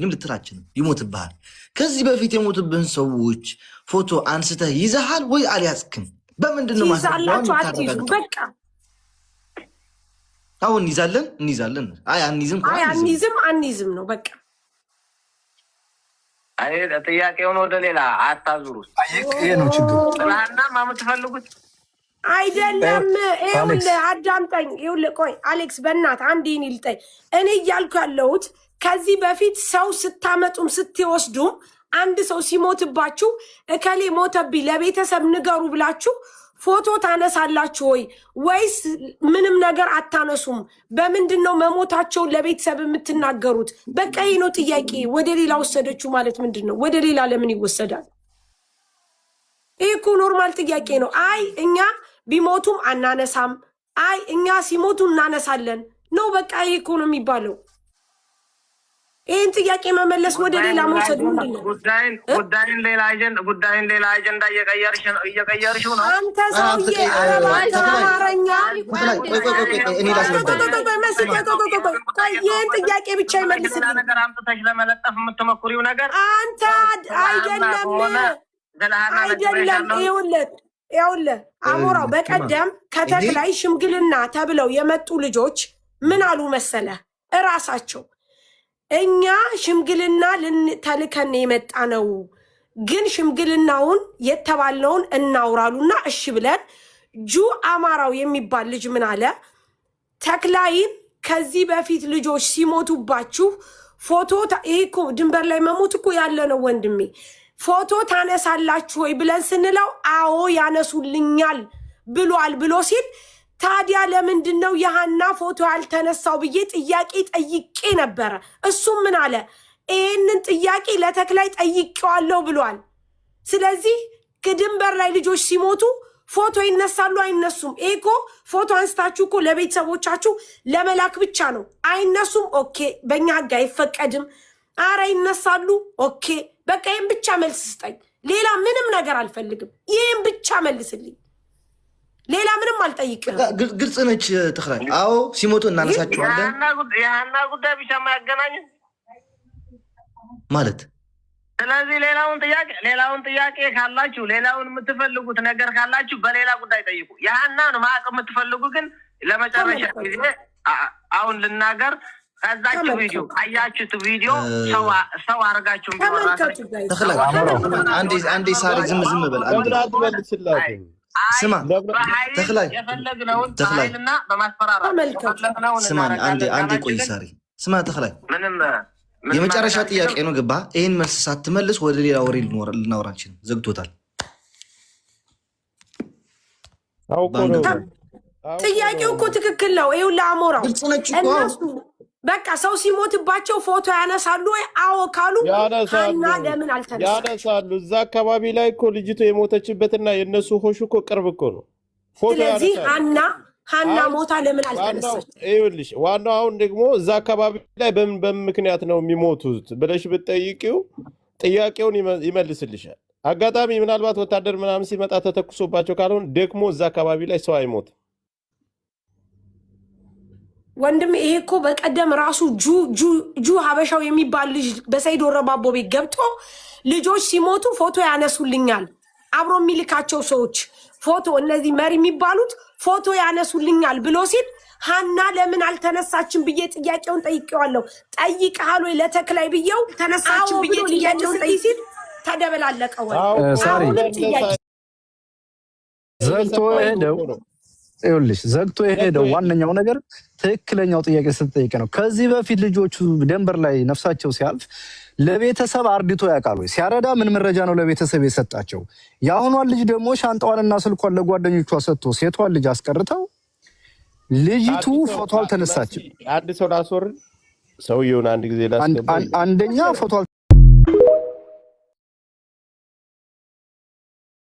ልትላችን ይሞትብሃል። ከዚህ በፊት የሞቱብህን ሰዎች ፎቶ አንስተህ ይዘሃል ወይ አልያዝክም? በምንድነው ማሳላችሁ? አትይዙ በቃ አሁን እንይዛለን። አይ አንይዝም ነው በቃ። አይ ጥያቄውን ወደ ሌላ አታዙሩት። ይሄ ነው ችግሩ። ጥላና ማምትፈልጉት አይደለም። ይኸውልህ አዳምጠኝ። ይኸውልህ ቆይ አሌክስ በእናትህ አንዴ እኔ ልጠይቅ። እኔ እያልኩ ያለሁት ከዚህ በፊት ሰው ስታመጡም ስትወስዱም አንድ ሰው ሲሞትባችሁ እከሌ ሞተብኝ ለቤተሰብ ንገሩ ብላችሁ ፎቶ ታነሳላችሁ ወይ ወይስ ምንም ነገር አታነሱም? በምንድነው መሞታቸውን ለቤተሰብ የምትናገሩት? በቃ ይሄ ነው ጥያቄ። ወደ ሌላ ወሰደችው ማለት ምንድነው? ወደ ሌላ ለምን ይወሰዳል? ይሄ እኮ ኖርማል ጥያቄ ነው። አይ እኛ ቢሞቱም አናነሳም፣ አይ እኛ ሲሞቱ እናነሳለን ነው በቃ። ይሄ እኮ ነው የሚባለው። ይህን ጥያቄ መመለስ ወደ ሌላ መውሰድ ምንድነው? ጉዳይን ሌላ አጀንዳ እየቀየርሽው ነው አንተ ሰውዬ። አማርኛ ይህን ጥያቄ ብቻ ይመልስልኝ። ነገር አምጥተሽ ለመለጠፍ የምትሞክሪው ነገር አንተ አይደለም። ይኸውልህ አሞራው በቀደም ከተክላይ ሽምግልና ተብለው የመጡ ልጆች ምን አሉ መሰለህ? እራሳቸው እኛ ሽምግልና ተልከን የመጣ ነው፣ ግን ሽምግልናውን የተባልነውን እናውራሉና እሺ ብለን አማራው የሚባል ልጅ ምን አለ? ተክላይን ከዚህ በፊት ልጆች ሲሞቱባችሁ ፎቶ ይሄ እኮ ድንበር ላይ መሞት እኮ ያለ ነው ወንድሜ፣ ፎቶ ታነሳላችሁ ወይ ብለን ስንለው አዎ ያነሱልኛል ብሏል ብሎ ሲል ታዲያ ለምንድነው የሃና ፎቶ ያልተነሳው ብዬ ጥያቄ ጠይቄ ነበረ። እሱም ምን አለ? ይሄንን ጥያቄ ለተክላይ ጠይቄዋለሁ ብሏል። ስለዚህ ከድንበር ላይ ልጆች ሲሞቱ ፎቶ ይነሳሉ አይነሱም? ይሄ እኮ ፎቶ አንስታችሁ እኮ ለቤተሰቦቻችሁ ለመላክ ብቻ ነው። አይነሱም? ኦኬ በእኛ ህግ አይፈቀድም። አረ ይነሳሉ? ኦኬ በቃ ይህን ብቻ መልስ ስጠኝ። ሌላ ምንም ነገር አልፈልግም። ይህን ብቻ መልስልኝ። ሌላ ምንም አልጠይቅም። ግልጽ ነች ተክላይ። አዎ ሲሞቱ እናነሳቸዋለን። የሃና ጉዳይ ብቻ ማያገናኝም ማለት። ስለዚህ ሌላውን ጥያቄ ካላችሁ፣ ሌላውን የምትፈልጉት ነገር ካላችሁ በሌላ ጉዳይ ጠይቁ። የሃናን ማቅ የምትፈልጉ ግን ለመጨረሻ ጊዜ አሁን ልናገር። ከዛች ቪዲዮ አያችሁት? ቪዲዮ ሰው አርጋችሁ ተክላይ አንዴ ሳሪ ዝም በል ስማ ተክላይ የፈለግነውና በማስፈራራት ስማ አንዴ ቆይ ሳሪ ስማ ተክላይ የመጨረሻ ጥያቄ ነው ገባ? ይሄን መልስ ሳትመልስ ወደ ሌላ ወሬ ልናወራችን ዘግቶታል። ጥያቄው እኮ ትክክል ነው። ይኸው ለአሞራው እነሱ በቃ ሰው ሲሞትባቸው ፎቶ ያነሳሉ ወይ? አዎ ካሉ ሃና ለምን አልተነሳም? ያነሳሉ። እዛ አካባቢ ላይ እኮ ልጅቱ የሞተችበትና የነሱ ሆሽ እኮ ቅርብ እኮ ነው። ስለዚህ ሃና ሞታ ለምን አልተነሳች? ይኸውልሽ ዋናው አሁን ደግሞ እዛ አካባቢ ላይ በምን ምክንያት ነው የሚሞቱት ብለሽ ብትጠይቂው ጥያቄውን ይመልስልሻል። አጋጣሚ ምናልባት ወታደር ምናምን ሲመጣ ተተኩሶባቸው ካልሆነ ደግሞ እዛ አካባቢ ላይ ሰው አይሞትም። ወንድም ይሄ እኮ በቀደም ራሱ ሀበሻው የሚባል ልጅ በሰይድ ወረባቦ ቤት ገብቶ ልጆች ሲሞቱ ፎቶ ያነሱልኛል፣ አብሮ የሚልካቸው ሰዎች ፎቶ እነዚህ መሪ የሚባሉት ፎቶ ያነሱልኛል ብሎ ሲል ሃና ለምን አልተነሳችን ብዬ ጥያቄውን ጠይቄዋለሁ። ጠይቀሃል ወይ ለተክላይ ብዬው ተነሳችን ብዬ ጥያቄውን ጠይቅ ሲል ተደበላለቀ። ሳሪ ዘግቶ የሄደው ዋነኛው ነገር ትክክለኛው ጥያቄ ስትጠይቅ ነው። ከዚህ በፊት ልጆቹ ደንበር ላይ ነፍሳቸው ሲያልፍ ለቤተሰብ አርድቶ ያውቃሉ? ሲያረዳ ምን መረጃ ነው ለቤተሰብ የሰጣቸው? የአሁኗን ልጅ ደግሞ ሻንጣዋንና ስልኳን ለጓደኞቿ ሰጥቶ ሴቷን ልጅ አስቀርተው ልጅቱ ፎቶ አልተነሳችም። አንድ ሰው ላስወርድ፣ ሰውየውን አንድ ጊዜ ላስገባ። አንደኛ ፎቶ